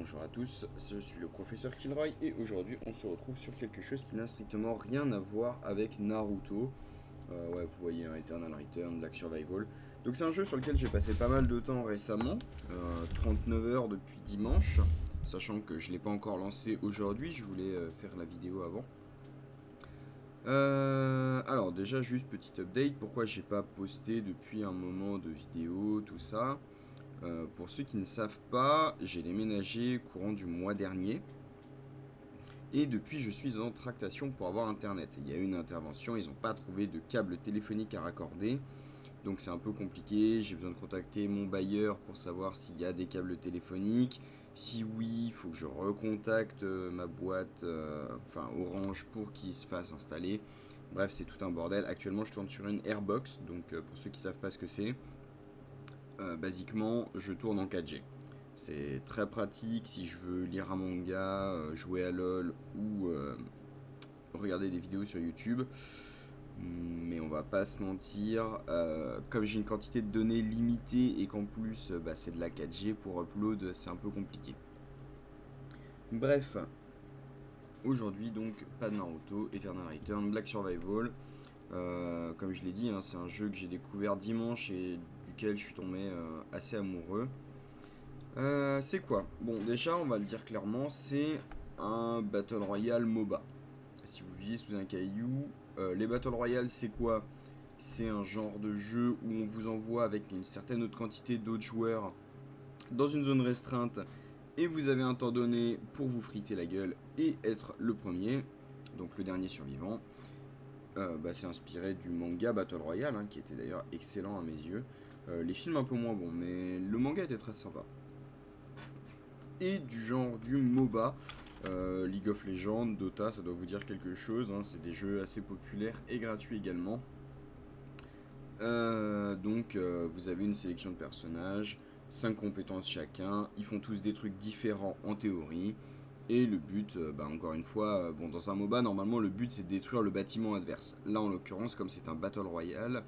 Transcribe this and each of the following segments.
Bonjour à tous, je suis le professeur Kilroy et aujourd'hui on se retrouve sur quelque chose qui n'a strictement rien à voir avec Naruto. Ouais, vous voyez, un Eternal Return, Black Survival. Donc c'est un jeu sur lequel j'ai passé pas mal de temps récemment, 39 heures depuis dimanche, sachant que je ne l'ai pas encore lancé aujourd'hui, je voulais faire la vidéo avant. Alors déjà juste petit update, pourquoi j'ai pas posté depuis un moment de vidéo, tout ça. Pour ceux qui ne savent pas, j'ai déménagé courant du mois dernier. Et depuis, je suis en tractation pour avoir internet. Il y a eu une intervention, ils n'ont pas trouvé de câble téléphonique à raccorder. Donc c'est un peu compliqué. J'ai besoin de contacter mon bailleur pour savoir s'il y a des câbles téléphoniques. Si oui, il faut que je recontacte ma boîte, enfin Orange, pour qu'il se fasse installer. Bref, c'est tout un bordel. Actuellement, je tourne sur une Airbox. Donc pour ceux qui ne savent pas ce que c'est, basiquement, je tourne en 4G. C'est très pratique si je veux lire un manga, jouer à LoL ou regarder des vidéos sur YouTube. Mais on va pas se mentir, comme j'ai une quantité de données limitée et qu'en plus c'est de la 4G pour upload, c'est un peu compliqué. Bref, aujourd'hui donc pas de Naruto, Eternal Return, Black Survival. Comme je l'ai dit, hein, c'est un jeu que j'ai découvert dimanche et duquel je suis tombé assez amoureux. C'est quoi? Bon, déjà, on va le dire clairement, c'est un Battle Royale MOBA. Si vous vivez sous un caillou, les Battle Royale, c'est quoi? C'est un genre de jeu où on vous envoie avec une certaine autre quantité d'autres joueurs dans une zone restreinte et vous avez un temps donné pour vous friter la gueule et être le premier, donc le dernier survivant. C'est inspiré du manga Battle Royale, hein, qui était d'ailleurs excellent à mes yeux. Les films un peu moins bons, mais le manga était très sympa. Et du genre du MOBA. League of Legends, Dota, ça doit vous dire quelque chose, hein, c'est des jeux assez populaires et gratuits également. Vous avez une sélection de personnages, 5 compétences chacun, ils font tous des trucs différents en théorie. Et le but, encore une fois, dans un MOBA, normalement le but c'est de détruire le bâtiment adverse. Là en l'occurrence, comme c'est un Battle Royale,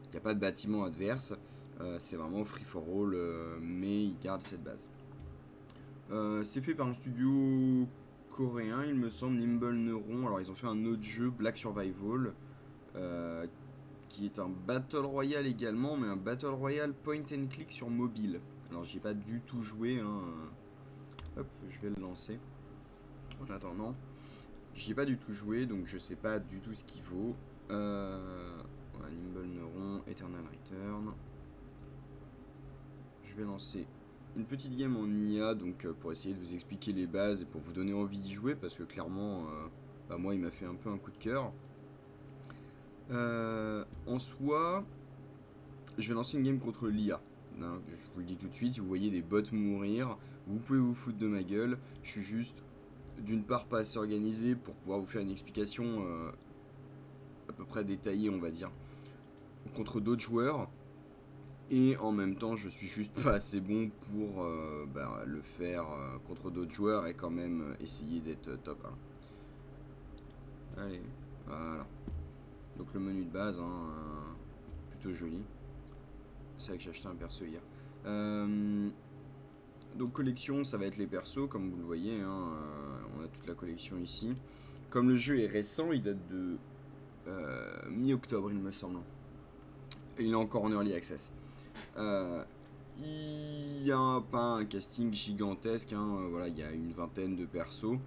il n'y a pas de bâtiment adverse, c'est vraiment free for all, mais ils gardent cette base. C'est fait par un studio coréen, il me semble, Nimble Neuron. Alors, ils ont fait un autre jeu, Black Survival, euh, qui est un Battle Royale également, mais un Battle Royale point and click sur mobile. Alors, j'y ai pas du tout joué, hein. Hop, je vais le lancer. En attendant, j'y ai pas du tout joué, donc je sais pas du tout ce qu'il vaut. Voilà, Nimble Neuron, Eternal Return. Je vais lancer une petite game en IA, donc pour essayer de vous expliquer les bases et pour vous donner envie d'y jouer, parce que clairement, moi, il m'a fait un peu un coup de cœur. En soi, je vais lancer une game contre l'IA. Hein, je vous le dis tout de suite, si vous voyez des bots mourir, vous pouvez vous foutre de ma gueule. Je suis juste, d'une part, pas assez organisé pour pouvoir vous faire une explication à peu près détaillée, on va dire, contre d'autres joueurs. Et en même temps, je suis juste pas assez bon pour le faire contre d'autres joueurs et quand même essayer d'être top 1. Allez, voilà. Donc le menu de base, hein, plutôt joli. C'est vrai que j'ai acheté un perso hier. Donc collection, ça va être les persos, comme vous le voyez. Hein, on a toute la collection ici. Comme le jeu est récent, il date de mi-octobre, il me semble. Et il est encore en early access. Il n'y a pas un casting gigantesque, hein, voilà, il y a une vingtaine de persos,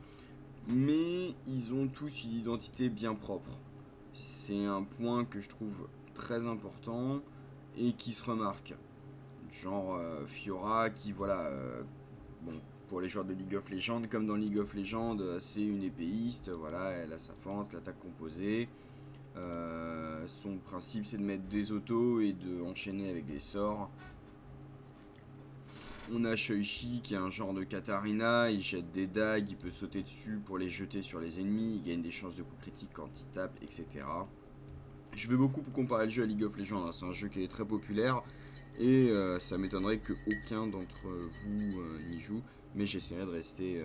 mais ils ont tous une identité bien propre. C'est un point que je trouve très important et qui se remarque. Genre Fiora qui, voilà, pour les joueurs de League of Legends, comme dans League of Legends, c'est une épéiste, voilà, elle a sa fente, l'attaque composée. Son principe c'est de mettre des autos et de enchaîner avec des sorts. On a Shoichi qui est un genre de Katarina, il jette des dagues, il peut sauter dessus pour les jeter sur les ennemis, il gagne des chances de coups critiques quand il tape, etc. Je vais beaucoup comparer le jeu à League of Legends, hein. C'est un jeu qui est très populaire et ça m'étonnerait que aucun d'entre vous n'y joue, mais j'essaierai de rester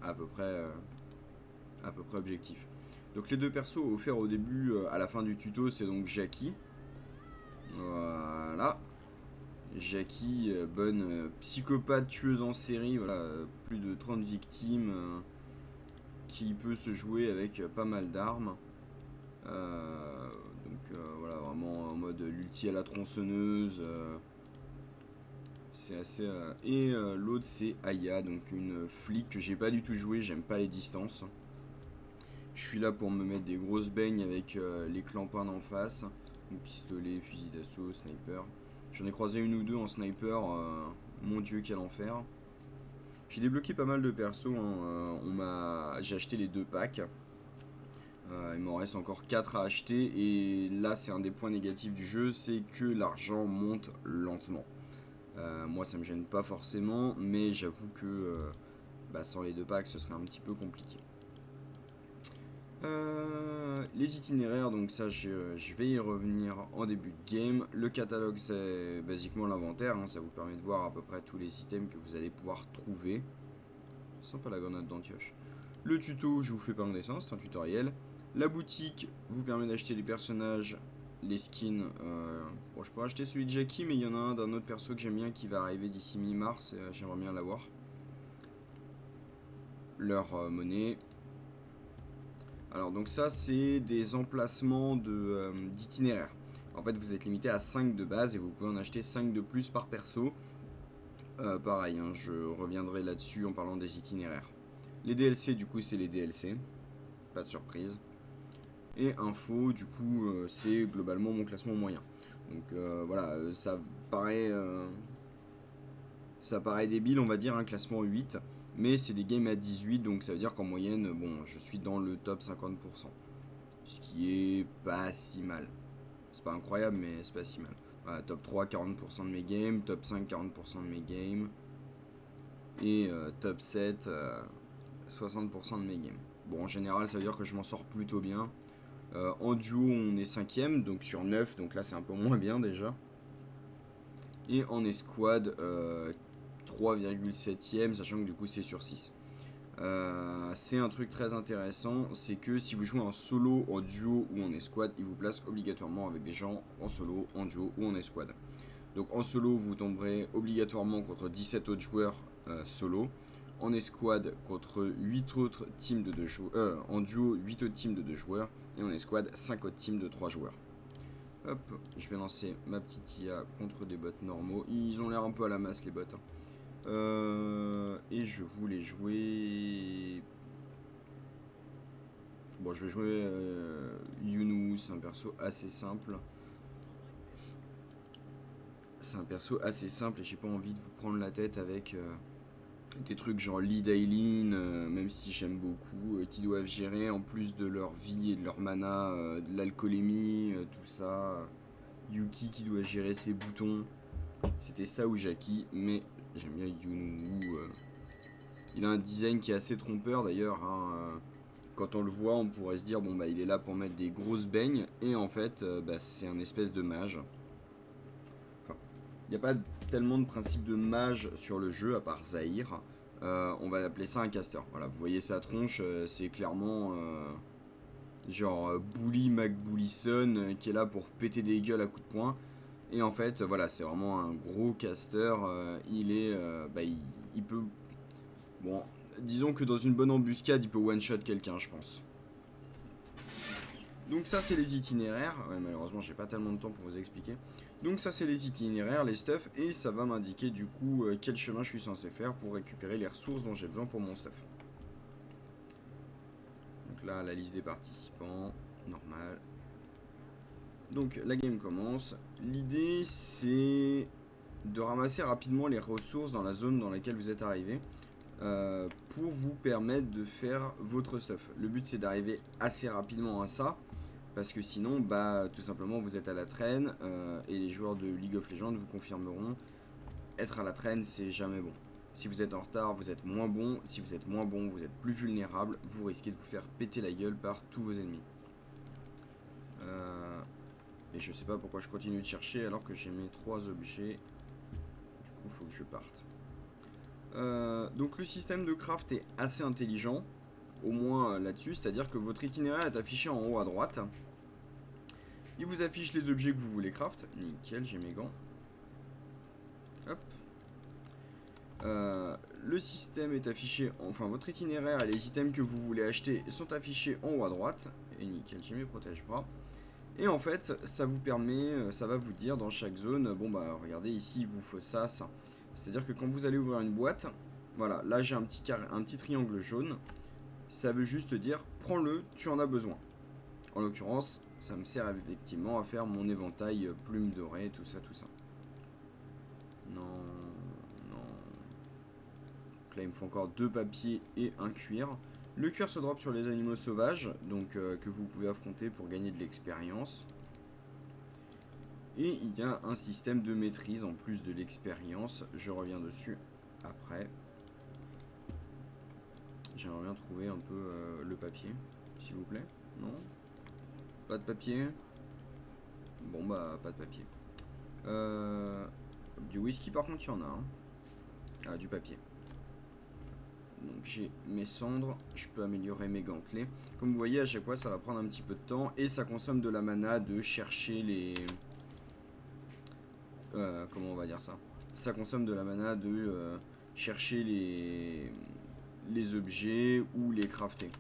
à peu près objectif. Donc les deux persos offerts au début, à la fin du tuto, c'est donc Jackie. Voilà. Jackie, bonne psychopathe tueuse en série, voilà, plus de 30 victimes, qui peut se jouer avec pas mal d'armes. Voilà, vraiment en mode l'ulti à la tronçonneuse. C'est assez. L'autre c'est Aya, donc une flic que j'ai pas du tout joué, j'aime pas les distances. Je suis là pour me mettre des grosses beignes avec les clampins d'en face. Donc pistolet, fusil d'assaut, sniper. J'en ai croisé une ou deux en sniper, mon dieu quel enfer. J'ai débloqué pas mal de persos, hein. J'ai acheté les 2 packs. Il m'en reste encore 4 à acheter et là c'est un des points négatifs du jeu, c'est que l'argent monte lentement. Moi ça me gêne pas forcément, mais j'avoue que sans les 2 packs ce serait un petit peu compliqué. Les itinéraires, donc ça je vais y revenir en début de game. Le catalogue c'est basiquement l'inventaire, hein, ça vous permet de voir à peu près tous les items que vous allez pouvoir trouver. Sympa la grenade d'Antioche. Le tuto, je vous fais pas en dessin, c'est un tutoriel. La boutique vous permet d'acheter les personnages, les skins. Bon, je pourrais acheter celui de Jackie, mais il y en a un d'un autre perso que j'aime bien qui va arriver d'ici mi-mars. J'aimerais bien l'avoir. Leur monnaie. Alors, donc ça, c'est des emplacements d'itinéraires. En fait, vous êtes limité à 5 de base et vous pouvez en acheter 5 de plus par perso. Pareil, hein, je reviendrai là-dessus en parlant des itinéraires. Les DLC, du coup, c'est les DLC. Pas de surprise. Et info, du coup, c'est globalement mon classement moyen. Donc voilà, ça paraît débile, on va dire, un classement 8. Mais c'est des games à 18, donc ça veut dire qu'en moyenne, bon, je suis dans le top 50%. Ce qui est pas si mal. C'est pas incroyable, mais c'est pas si mal. Voilà, top 3, 40% de mes games. Top 5, 40% de mes games. Et top 7, 60% de mes games. Bon, en général, ça veut dire que je m'en sors plutôt bien. En duo, on est 5ème, donc sur 9, donc là c'est un peu moins bien déjà. Et en escouade, 3,7ème, sachant que du coup c'est sur 6. C'est un truc très intéressant, c'est que si vous jouez en solo, en duo ou en escouade, il vous place obligatoirement avec des gens en solo, en duo ou en escouade. Donc en solo, vous tomberez obligatoirement contre 17 autres joueurs solo. En escouade, contre 8 autres teams de 2 joueurs. En duo, 8 autres teams de 2 joueurs. Et en escouade, 5 autres teams de 3 joueurs. Hop, je vais lancer ma petite IA contre des bots normaux. Ils ont l'air un peu à la masse les bots. Et je voulais jouer... Bon, je vais jouer Yunus, un perso assez simple. C'est un perso assez simple et j'ai pas envie de vous prendre la tête avec des trucs genre Lee Dailin, même si j'aime beaucoup, qui doivent gérer en plus de leur vie et de leur mana, de l'alcoolémie, tout ça. Yuki qui doit gérer ses boutons. C'était ça ou Jackie, mais j'aime bien Yunu. Il a un design qui est assez trompeur d'ailleurs, hein. Quand on le voit, on pourrait se dire bon bah il est là pour mettre des grosses beignes, et en fait c'est un espèce de mage. Il n'y a pas tellement de principe de mage sur le jeu, à part Zahir. On va appeler ça un caster. Voilà, vous voyez sa tronche, c'est clairement genre Bully McBullison qui est là pour péter des gueules à coups de poing. Et en fait, voilà, c'est vraiment un gros caster. Il peut... Bon, disons que dans une bonne embuscade, il peut one-shot quelqu'un, je pense. Donc ça, c'est les itinéraires. Ouais, malheureusement, j'ai pas tellement de temps pour vous expliquer. Donc ça, c'est les itinéraires, les stuff, et ça va m'indiquer du coup quel chemin je suis censé faire pour récupérer les ressources dont j'ai besoin pour mon stuff. Donc là, la liste des participants, normal. Donc la game commence. L'idée, c'est de ramasser rapidement les ressources dans la zone dans laquelle vous êtes arrivé. Pour vous permettre de faire votre stuff. Le but, c'est d'arriver assez rapidement à ça. Parce que sinon, tout simplement, vous êtes à la traîne, et les joueurs de League of Legends vous confirmeront, être à la traîne, c'est jamais bon. Si vous êtes en retard, vous êtes moins bon. Si vous êtes moins bon, vous êtes plus vulnérable. Vous risquez de vous faire péter la gueule par tous vos ennemis. Et je sais pas pourquoi je continue de chercher alors que j'ai mes 3 objets. Du coup, il faut que je parte. Donc le système de craft est assez intelligent, au moins là-dessus, c'est-à-dire que votre itinéraire est affiché en haut à droite. Il vous affiche les objets que vous voulez craft. Nickel, j'ai mes gants. Le système est affiché, enfin votre itinéraire et les items que vous voulez acheter sont affichés en haut à droite. Et nickel, j'ai mes protège-bras. Et en fait, ça vous permet, ça va vous dire dans chaque zone, bon bah regardez ici il vous faut ça, ça. C'est-à-dire que quand vous allez ouvrir une boîte, voilà, là j'ai un petit triangle jaune. Ça veut juste dire, prends-le, tu en as besoin. En l'occurrence, ça me sert effectivement à faire mon éventail plume dorée, tout ça, tout ça. Non, non. Donc là, il me faut encore 2 papiers et un cuir. Le cuir se drop sur les animaux sauvages, donc que vous pouvez affronter pour gagner de l'expérience. Et il y a un système de maîtrise en plus de l'expérience. Je reviens dessus après. J'aimerais bien trouver un peu le papier, s'il vous plaît. Non? Pas de papier? Bon bah, pas de papier. Du whisky par contre, il y en a. Hein. Ah, du papier. Donc j'ai mes cendres, je peux améliorer mes gantelets. Comme vous voyez, à chaque fois, ça va prendre un petit peu de temps. Et ça consomme de la mana de chercher les... comment on va dire ça? Ça consomme de la mana de chercher les objets ou les crafter.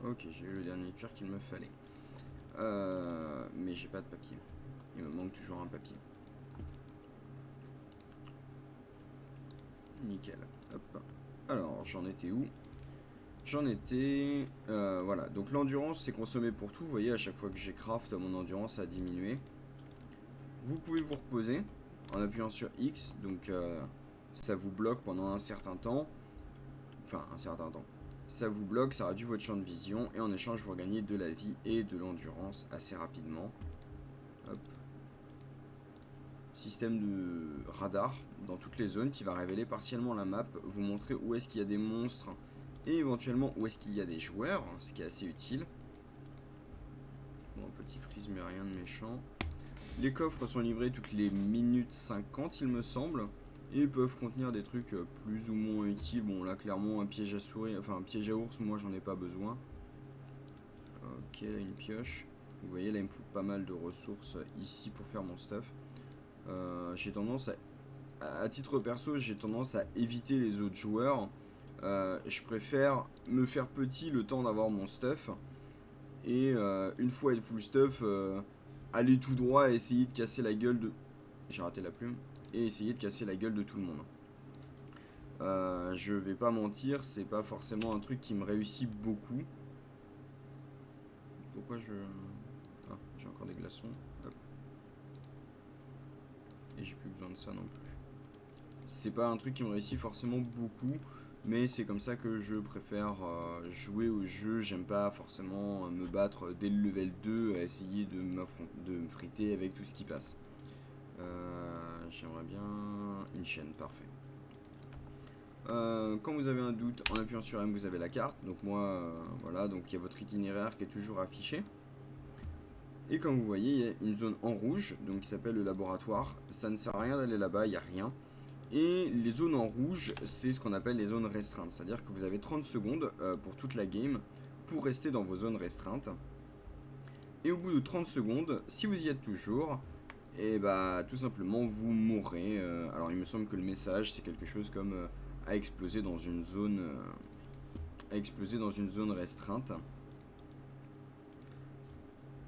Ok, j'ai eu le dernier cuir qu'il me fallait. Mais j'ai pas de papier. Il me manque toujours un papier. Nickel. Hop. Alors, j'en étais où? J'en étais... voilà, donc l'endurance c'est consommé pour tout. Vous voyez, à chaque fois que j'ai craft, mon endurance a diminué. Vous pouvez vous reposer en appuyant sur X. Donc ça vous bloque pendant un certain temps. Enfin, un certain temps. Ça vous bloque, ça réduit votre champ de vision. Et en échange, vous regagnez de la vie et de l'endurance assez rapidement. Hop. Système de radar dans toutes les zones qui va révéler partiellement la map. Vous montrer où est-ce qu'il y a des monstres. Et éventuellement où est-ce qu'il y a des joueurs, ce qui est assez utile. Bon, un petit freeze mais rien de méchant. Les coffres sont livrés toutes les minutes 50 il me semble. Et peuvent contenir des trucs plus ou moins utiles. Bon là clairement un piège à souris, enfin un piège à ours, moi j'en ai pas besoin. Ok, là une pioche. Vous voyez là il me faut pas mal de ressources ici pour faire mon stuff. J'ai tendance à titre perso, j'ai tendance à éviter les autres joueurs. Je préfère me faire petit le temps d'avoir mon stuff. Et une fois être full stuff, aller tout droit et essayer de casser la gueule de... J'ai raté la plume. Et essayer de casser la gueule de tout le monde. Je vais pas mentir, c'est pas forcément un truc qui me réussit beaucoup. Pourquoi je... Ah, j'ai encore des glaçons. Hop. Et j'ai plus besoin de ça non plus. C'est pas un truc qui me réussit forcément beaucoup. Mais c'est comme ça que je préfère jouer au jeu. J'aime pas forcément me battre dès le level 2 à essayer de me friter avec tout ce qui passe. J'aimerais bien une chaîne, parfait. Quand vous avez un doute, en appuyant sur M, vous avez la carte. Donc moi, voilà, donc il y a votre itinéraire qui est toujours affiché. Et comme vous voyez, il y a une zone en rouge, donc qui s'appelle le laboratoire. Ça ne sert à rien d'aller là-bas, il n'y a rien. Et les zones en rouge, c'est ce qu'on appelle les zones restreintes. C'est-à-dire que vous avez 30 secondes pour toute la game pour rester dans vos zones restreintes. Et au bout de 30 secondes, si vous y êtes toujours, et bah tout simplement vous mourrez. Alors il me semble que le message c'est quelque chose comme à exploser dans une zone restreinte.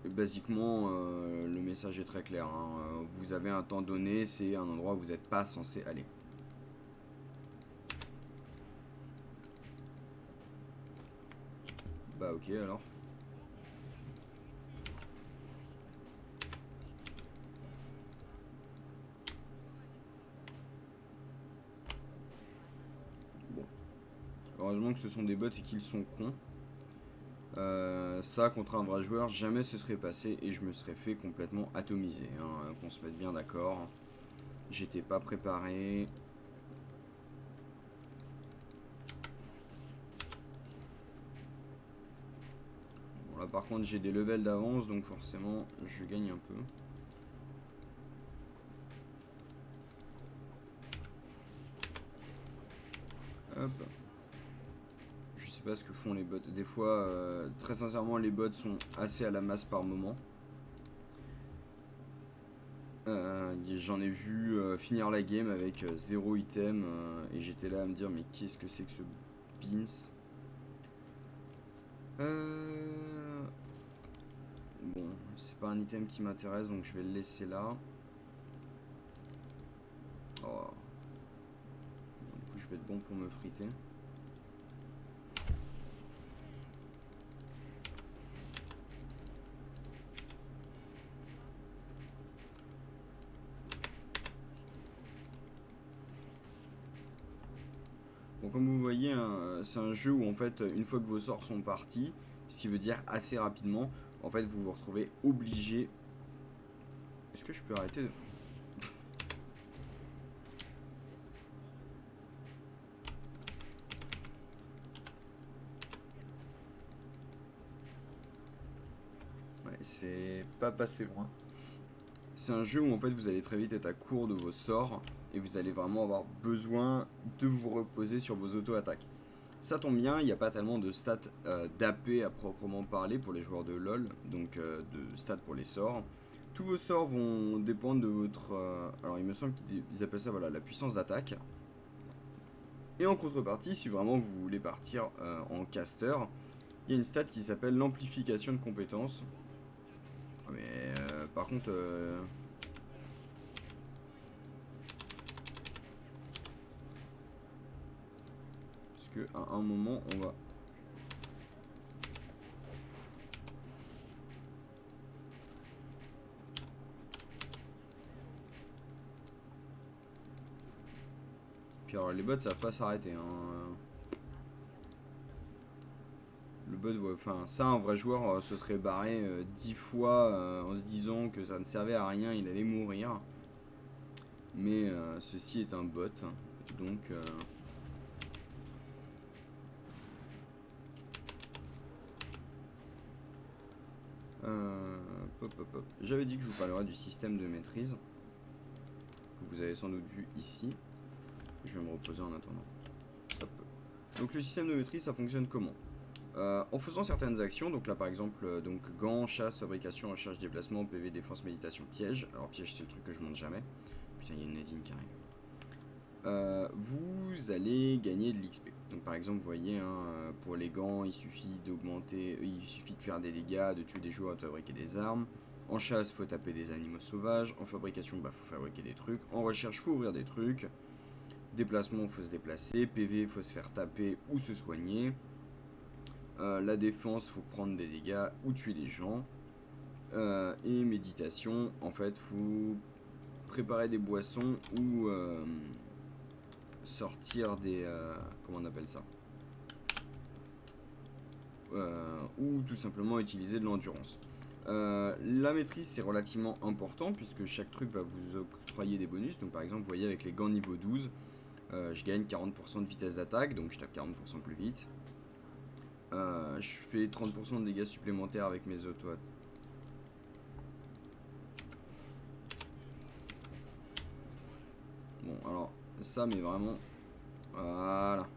Et basiquement le message est très clair. Hein. Vous avez un temps donné, c'est un endroit où vous n'êtes pas censé aller. Bah ok alors. Bon. Heureusement que ce sont des bots et qu'ils sont cons. Ça contre un vrai joueur jamais ce serait passé et je me serais fait complètement atomiser, hein, qu'on se mette bien d'accord. J'étais pas préparé. Bon là par contre j'ai des levels d'avance donc forcément je gagne un peu. Hop. sais pas ce que font les bots. Des fois, très sincèrement, les bots sont assez à la masse par moment. J'en ai vu finir la game avec 0 item et j'étais là à me dire mais qu'est-ce que c'est que ce Beans. Bon, c'est pas un item qui m'intéresse donc je vais le laisser là. Oh. Du coup je vais être bon pour me friter. Bon, comme vous voyez, hein, c'est un jeu où en fait, une fois que vos sorts sont partis, ce qui veut dire assez rapidement, en fait, vous vous retrouvez obligé. Est-ce que je peux arrêter de... Ouais, c'est pas passé loin. C'est un jeu où en fait, vous allez très vite être à court de vos sorts et vous allez vraiment avoir besoin de vous reposer sur vos auto-attaques. Ça tombe bien, il n'y a pas tellement de stats d'AP à proprement parler pour les joueurs de LoL, donc de stats pour les sorts. Tous vos sorts vont dépendre de votre... alors il me semble qu'ils appellent ça voilà, la puissance d'attaque. Et en contrepartie, si vraiment vous voulez partir en caster, il y a une stat qui s'appelle l'amplification de compétences. Mais par contre... parce qu'à un moment, on va... Puis alors les bots ça va pas s'arrêter. Hein. Le bot, enfin ça un vrai joueur se serait barré 10 fois en se disant que ça ne servait à rien, il allait mourir. Mais ceci est un bot. Donc... pop, pop, pop. J'avais dit que je vous parlerai du système de maîtrise. Que vous avez sans doute vu ici. Je vais me reposer en attendant. Hop. Donc le système de maîtrise, ça fonctionne comment? En faisant certaines actions, donc là par exemple, donc gants, chasse, fabrication, recherche, déplacement, PV, défense, méditation, piège. Alors piège c'est le truc que je monte jamais. Putain, il y a une Nadine qui arrive. Vous allez gagner de l'XP. Donc par exemple, vous voyez, hein, pour les gants, il suffit d'augmenter, il suffit de faire des dégâts, de tuer des joueurs, de fabriquer des armes. En chasse, faut taper des animaux sauvages. En fabrication, bah faut fabriquer des trucs. En recherche, faut ouvrir des trucs. Déplacement, faut se déplacer. PV, faut se faire taper ou se soigner. La défense, faut prendre des dégâts ou tuer des gens. Et méditation, en fait, faut préparer des boissons ou sortir des... comment on appelle ça, ou tout simplement utiliser de l'endurance. La maîtrise c'est relativement important puisque chaque truc va vous octroyer des bonus. Donc par exemple vous voyez avec les gants niveau 12 je gagne 40% de vitesse d'attaque, donc je tape 40% plus vite. Je fais 30% de dégâts supplémentaires avec mes auto. Bon alors ça mais vraiment voilà.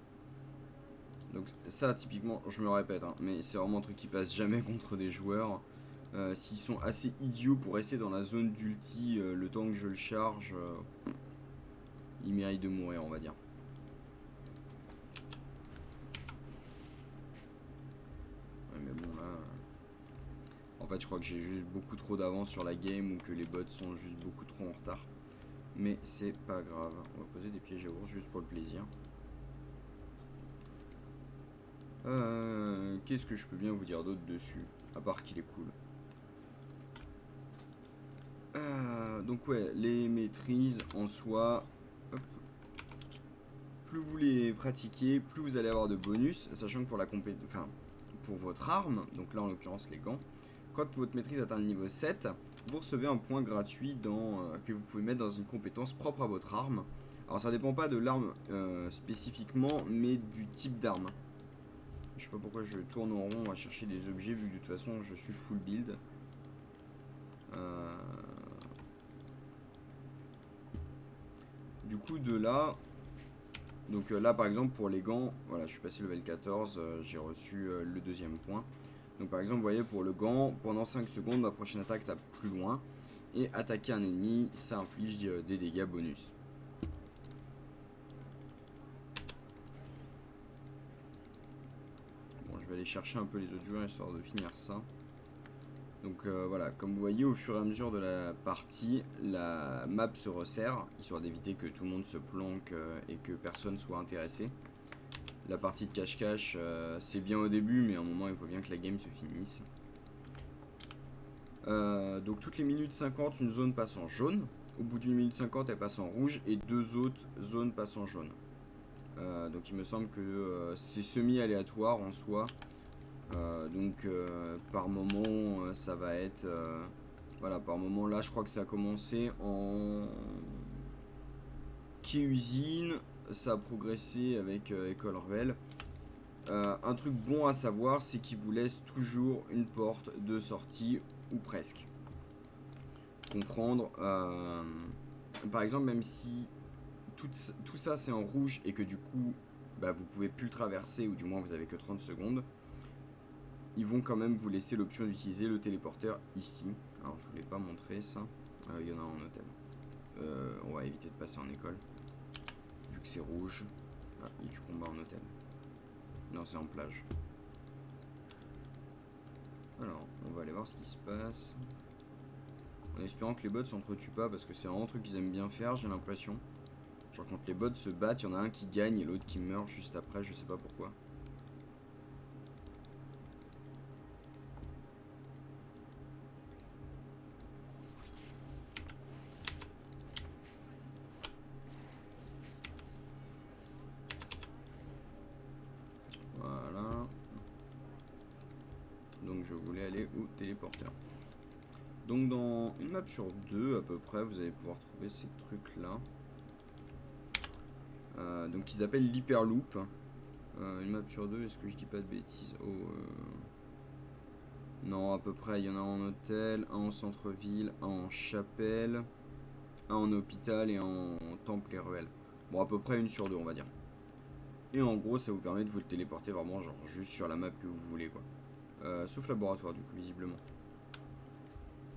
Donc ça typiquement je me répète hein, mais c'est vraiment un truc qui passe jamais contre des joueurs. S'ils sont assez idiots pour rester dans la zone d'ulti le temps que je le charge, ils méritent de mourir on va dire. Ouais, mais bon là... en fait je crois que j'ai juste beaucoup trop d'avance sur la game ou que les bots sont juste beaucoup trop en retard. Mais c'est pas grave. On va poser des pièges à ours juste pour le plaisir. Qu'est-ce que je peux bien vous dire d'autre dessus? À part qu'il est cool. Donc ouais, les maîtrises en soi, hop, plus vous les pratiquez, plus vous allez avoir de bonus, sachant que pour la enfin, pour votre arme, donc là en l'occurrence les gants, quand votre maîtrise atteint le niveau 7, vous recevez un point gratuit que vous pouvez mettre dans une compétence propre à votre arme. Alors ça dépend pas de l'arme spécifiquement, mais du type d'arme. Je sais pas pourquoi je tourne en rond à chercher des objets vu que de toute façon je suis full build. Du coup de là, Donc là par exemple pour les gants, voilà je suis passé level 14, j'ai reçu le deuxième point. Donc par exemple vous voyez pour le gant, pendant 5 secondes ma prochaine attaque tape plus loin. Et attaquer un ennemi, ça inflige des dégâts bonus. Bon je vais aller chercher un peu les autres joueurs histoire de finir ça. Donc voilà, comme vous voyez, au fur et à mesure de la partie, la map se resserre, histoire d'éviter que tout le monde se planque et que personne soit intéressé. La partie de cache-cache, c'est bien au début, mais à un moment, il faut bien que la game se finisse. Donc toutes les minutes 50, une zone passe en jaune. Au bout d'une minute 50, elle passe en rouge et deux autres zones passent en jaune. Donc il me semble que c'est semi-aléatoire en soi. Donc par moment ça va être voilà, par moment là je crois que ça a commencé en quai usine, ça a progressé avec école Revel. Un truc bon à savoir, c'est qu'il vous laisse toujours une porte de sortie ou presque. Comprendre par exemple, même si tout ça c'est en rouge et que du coup bah, vous pouvez plus le traverser, ou du moins vous avez que 30 secondes, ils vont quand même vous laisser l'option d'utiliser le téléporteur ici. Alors je voulais pas montrer ça. Il y en a en hôtel. On va éviter de passer en école. Vu que c'est rouge. Ah, et du combat en hôtel. Non, c'est en plage. Alors, on va aller voir ce qui se passe. En espérant que les bots s'entretuent pas, parce que c'est un truc qu'ils aiment bien faire, j'ai l'impression. Genre quand les bots se battent, il y en a un qui gagne et l'autre qui meurt juste après, je sais pas pourquoi. Voilà. Donc je voulais aller au téléporteur. Donc dans une map sur deux à peu près, vous allez pouvoir trouver ces trucs là. Donc ils appellent l'hyperloop. Une map sur deux, est-ce que je dis pas de bêtises? Non, à peu près, il y en a en hôtel, un en centre-ville, un en chapelle, un en hôpital et un en temple et ruelle. Bon, à peu près une sur deux, on va dire. Et en gros, ça vous permet de vous le téléporter vraiment, genre juste sur la map que vous voulez, quoi. Sauf laboratoire, du coup, visiblement.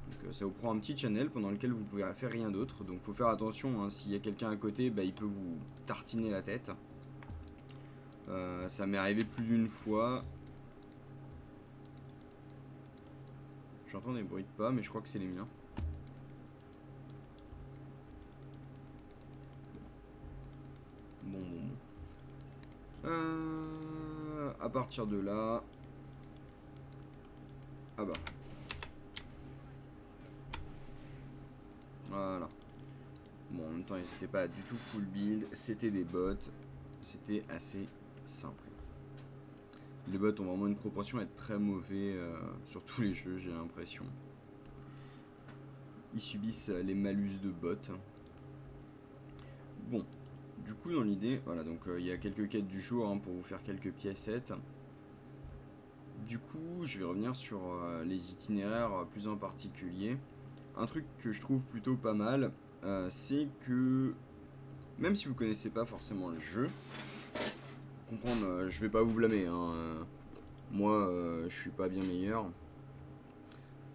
Donc ça vous prend un petit channel pendant lequel vous pouvez faire rien d'autre. Donc faut faire attention, hein, s'il y a quelqu'un à côté, bah, il peut vous tartiner la tête. Ça m'est arrivé plus d'une fois. J'entends des bruits de pas, mais je crois que c'est les miens. Bon. À partir de là... Ah bah. Voilà. Bon, en même temps, ils n'étaient pas du tout full build. C'était des bots. C'était assez simple. Les bots ont vraiment une proportion à être très mauvais sur tous les jeux, j'ai l'impression. Ils subissent les malus de bots. Bon, du coup dans l'idée, voilà, donc il y a quelques quêtes du jour hein, pour vous faire quelques piécettes. Du coup, je vais revenir sur les itinéraires plus en particulier. Un truc que je trouve plutôt pas mal, c'est que même si vous connaissez pas forcément le jeu, comprendre, je vais pas vous blâmer, hein, moi je suis pas bien meilleur.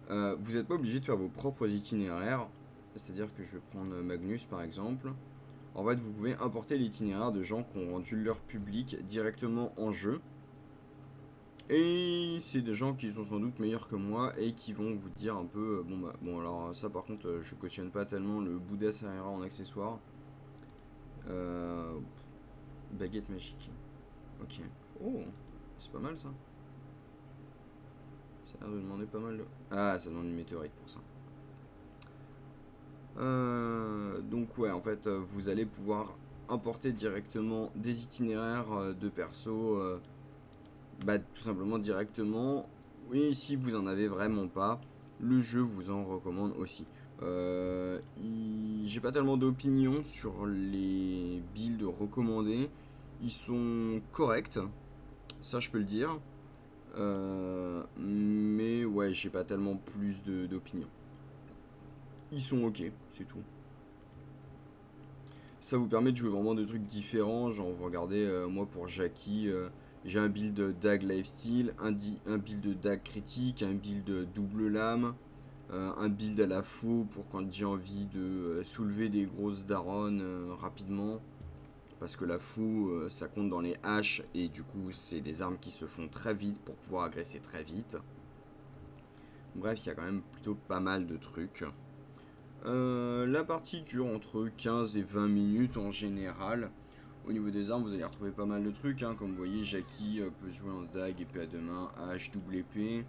Vous n'êtes pas obligé de faire vos propres itinéraires, c'est-à-dire que je vais prendre Magnus par exemple. En fait, vous pouvez importer l'itinéraire de gens qui ont rendu leur public directement en jeu. Et c'est des gens qui sont sans doute meilleurs que moi et qui vont vous dire un peu bon alors ça par contre je cautionne pas tellement le Bouddha Serrera en accessoire. Baguette magique. Ok. Oh, c'est pas mal ça. Ça a l'air de demander pas mal de... Ah, ça demande une météorite pour ça. Donc ouais, en fait, vous allez pouvoir importer directement des itinéraires de perso, bah, tout simplement directement. Et si vous en avez vraiment pas, le jeu vous en recommande aussi. J'ai pas tellement d'opinion sur les builds recommandés. Ils sont corrects, ça je peux le dire. Mais ouais, j'ai pas tellement plus d'opinion. Ils sont ok, c'est tout. Ça vous permet de jouer vraiment des trucs différents. Genre, vous regardez, moi pour Jackie, j'ai un build Dag Lifesteal, un build Dag critique, un build double lame, un build à la faux pour quand j'ai envie de soulever des grosses daronnes rapidement. Parce que la faux, ça compte dans les haches et du coup, c'est des armes qui se font très vite pour pouvoir agresser très vite. Bref, il y a quand même plutôt pas mal de trucs. La partie dure entre 15 et 20 minutes en général. Au niveau des armes, vous allez retrouver pas mal de trucs. Hein. Comme vous voyez, Jackie peut se jouer en dague, épée à deux mains, hache, double épée,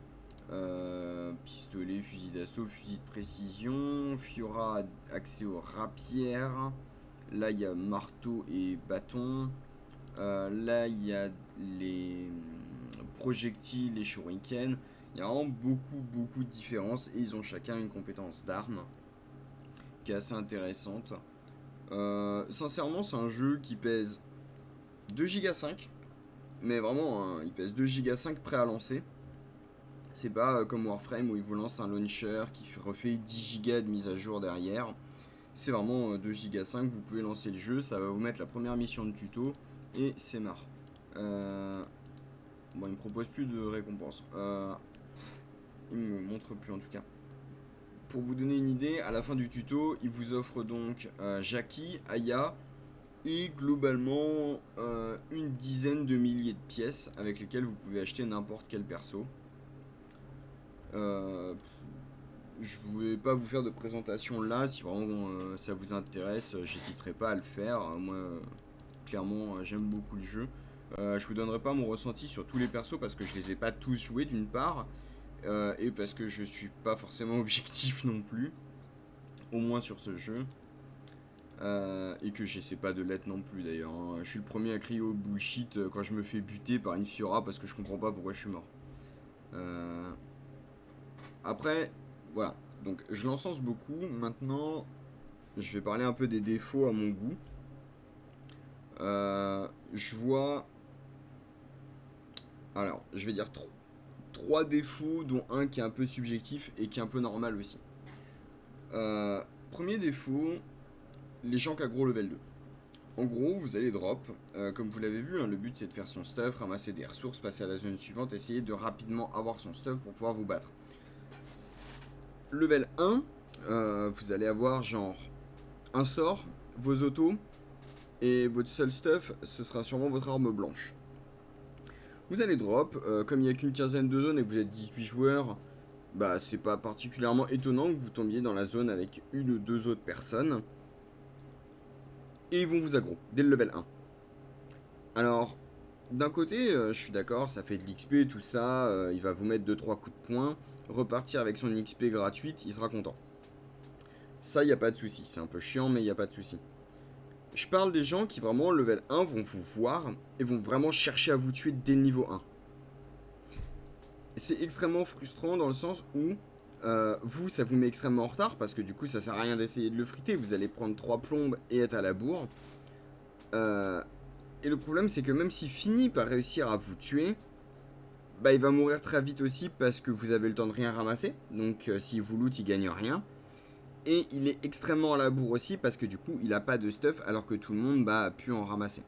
pistolet, fusil d'assaut, fusil de précision. Fiora a accès aux rapières. Là, il y a marteau et bâton. Là, il y a les projectiles, les shurikens. Il y a vraiment beaucoup de différences et ils ont chacun une compétence d'arme qui est assez intéressante. Sincèrement, c'est un jeu qui pèse 2,5 Go, mais vraiment, hein, il pèse 2,5 Go prêt à lancer. C'est pas comme Warframe où il vous lance un launcher qui refait 10 Go de mise à jour derrière. C'est vraiment 2,5 Go, vous pouvez lancer le jeu, ça va vous mettre la première mission de tuto et c'est marre. Bon, il me propose plus de récompense. Il me montre plus en tout cas. Pour vous donner une idée, à la fin du tuto, il vous offre donc Jackie, Aya et globalement une dizaine de milliers de pièces avec lesquelles vous pouvez acheter n'importe quel perso. Je ne vais pas vous faire de présentation là, si vraiment ça vous intéresse, j'hésiterai pas à le faire. Moi, clairement, j'aime beaucoup le jeu. Je vous donnerai pas mon ressenti sur tous les persos parce que je les ai pas tous joués d'une part, et parce que je suis pas forcément objectif non plus, au moins sur ce jeu. Et que j'essaie pas de l'être non plus d'ailleurs. Hein. Je suis le premier à crier au bullshit quand je me fais buter par une Fiora parce que je comprends pas pourquoi je suis mort. Après, voilà. Donc je l'encense beaucoup. Maintenant, je vais parler un peu des défauts à mon goût. Je vois. Alors, je vais dire trois défauts, dont un qui est un peu subjectif et qui est un peu normal aussi. Premier défaut, les gens qu'aggro level 2. En gros, vous allez drop, comme vous l'avez vu, hein, le but c'est de faire son stuff, ramasser des ressources, passer à la zone suivante, essayer de rapidement avoir son stuff pour pouvoir vous battre. Level 1, vous allez avoir genre un sort, vos autos, et votre seul stuff, ce sera sûrement votre arme blanche. Vous allez drop, comme il n'y a qu'une quinzaine de zones et que vous êtes 18 joueurs, bah c'est pas particulièrement étonnant que vous tombiez dans la zone avec une ou deux autres personnes. Et ils vont vous aggro dès le level 1. Alors, d'un côté, je suis d'accord, ça fait de l'XP, tout ça, il va vous mettre 2-3 coups de poing, repartir avec son XP gratuite, il sera content. Ça, il n'y a pas de souci, c'est un peu chiant, mais il n'y a pas de souci. Je parle des gens qui vraiment, level 1, vont vous voir et vont vraiment chercher à vous tuer dès le niveau 1. C'est extrêmement frustrant dans le sens où vous, ça vous met extrêmement en retard parce que du coup, ça sert à rien d'essayer de le friter. Vous allez prendre 3 plombes et être à la bourre. Et le problème, c'est que même s'il finit par réussir à vous tuer, bah, il va mourir très vite aussi parce que vous avez le temps de rien ramasser. Donc, s'il vous loot, il gagne rien. Et il est extrêmement à la bourre aussi parce que du coup, il a pas de stuff alors que tout le monde a pu en ramasser.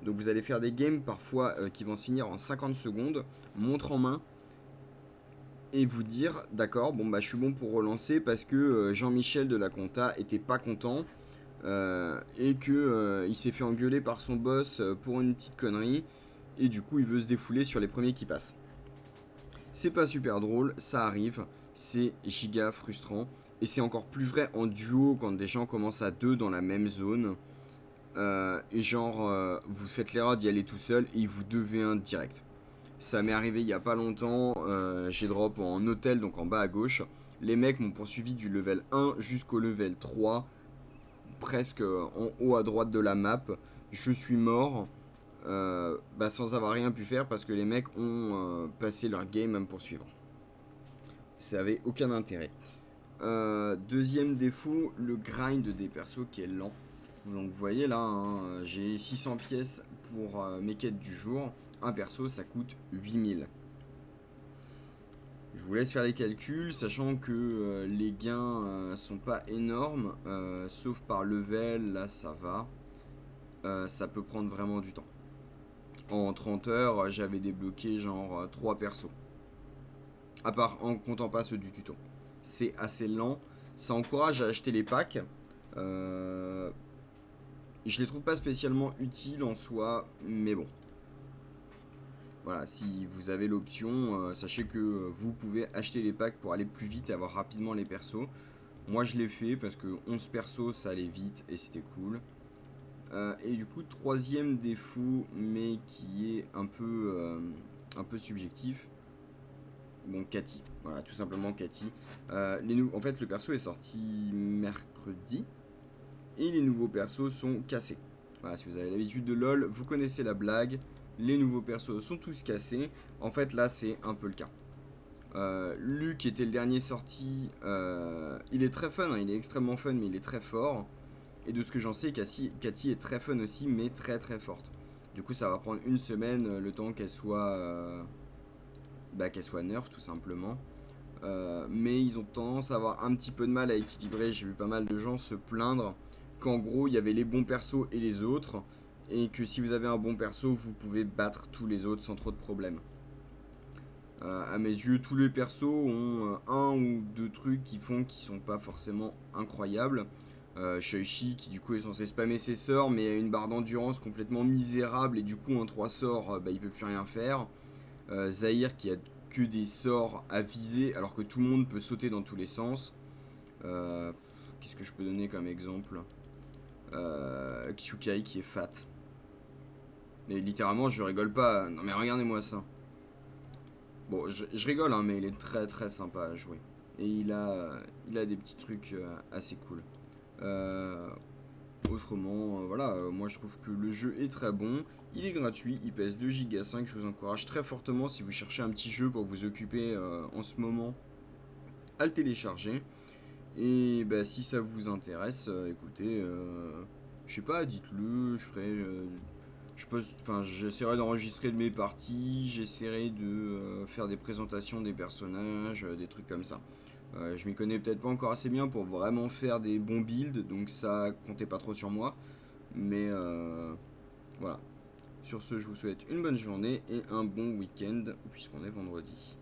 Donc, vous allez faire des games parfois qui vont se finir en 50 secondes, montre en main. Et vous dire, d'accord, bon bah je suis bon pour relancer parce que Jean-Michel de la compta était pas content et que il s'est fait engueuler par son boss pour une petite connerie et du coup il veut se défouler sur les premiers qui passent. C'est pas super drôle, ça arrive, c'est giga frustrant et c'est encore plus vrai en duo quand des gens commencent à deux dans la même zone et genre vous faites l'erreur d'y aller tout seul et vous devez un direct. Ça m'est arrivé il y a pas longtemps, j'ai drop en hôtel, donc en bas à gauche. Les mecs m'ont poursuivi du level 1 jusqu'au level 3, presque en haut à droite de la map. Je suis mort, sans avoir rien pu faire parce que les mecs ont passé leur game à me poursuivre. Ça avait aucun intérêt. Deuxième défaut, le grind des persos qui est lent. Donc vous voyez là, hein, j'ai 600 pièces pour mes quêtes du jour. Un perso, ça coûte 8000. Je vous laisse faire les calculs, sachant que les gains sont pas énormes, sauf par level, là ça va. ça peut prendre vraiment du temps. En 30 heures, j'avais débloqué genre 3 persos. À part en comptant pas ceux du tuto. C'est assez lent. Ça encourage à acheter les packs. Euh, je les trouve pas spécialement utiles en soi, mais bon. Voilà, si vous avez l'option, sachez que vous pouvez acheter les packs pour aller plus vite et avoir rapidement les persos. Moi je l'ai fait parce que 11 persos ça allait vite et c'était cool. Et du coup, troisième défaut, mais qui est un peu subjectif. Bon, Cathy. Voilà, tout simplement Cathy. En fait, le perso est sorti mercredi. Et les nouveaux persos sont cassés. Voilà, si vous avez l'habitude de LoL, vous connaissez la blague. Les nouveaux persos sont tous cassés. En fait, là, c'est un peu le cas. Luc était le dernier sorti. Il est très fun, hein, il est extrêmement fun, mais il est très fort. Et de ce que j'en sais, Cathy est très fun aussi, mais très très forte. Du coup, ça va prendre une semaine le temps qu'elle soit nerf, tout simplement. Mais ils ont tendance à avoir un petit peu de mal à équilibrer. J'ai vu pas mal de gens se plaindre qu'en gros, il y avait les bons persos et les autres. Et que si vous avez un bon perso, vous pouvez battre tous les autres sans trop de problèmes. À mes yeux, tous les persos ont un ou deux trucs qui font qu'ils sont pas forcément incroyables. Shaichi qui du coup est censé spammer ses sorts mais a une barre d'endurance complètement misérable et du coup en 3 sorts il peut plus rien faire. Zahir qui a que des sorts à viser alors que tout le monde peut sauter dans tous les sens. Euh, Qu'est-ce que je peux donner comme exemple? Kyukai qui est fat. Mais littéralement je rigole pas. Non mais regardez-moi ça. Bon, je rigole, hein, mais il est très très sympa à jouer. Et il a des petits trucs assez cool. Euh, Autrement, voilà, moi je trouve que le jeu est très bon. Il est gratuit, il pèse 2,5 Go. Je vous encourage très fortement si vous cherchez un petit jeu pour vous occuper en ce moment à le télécharger. Et bah, si ça vous intéresse, écoutez, je sais pas, dites-le, j'essaierai d'enregistrer de mes parties, j'essaierai de faire des présentations des personnages, des trucs comme ça. Je m'y connais peut-être pas encore assez bien pour vraiment faire des bons builds, donc ça comptez pas trop sur moi. Mais voilà. Sur ce, je vous souhaite une bonne journée et un bon week-end, puisqu'on est vendredi.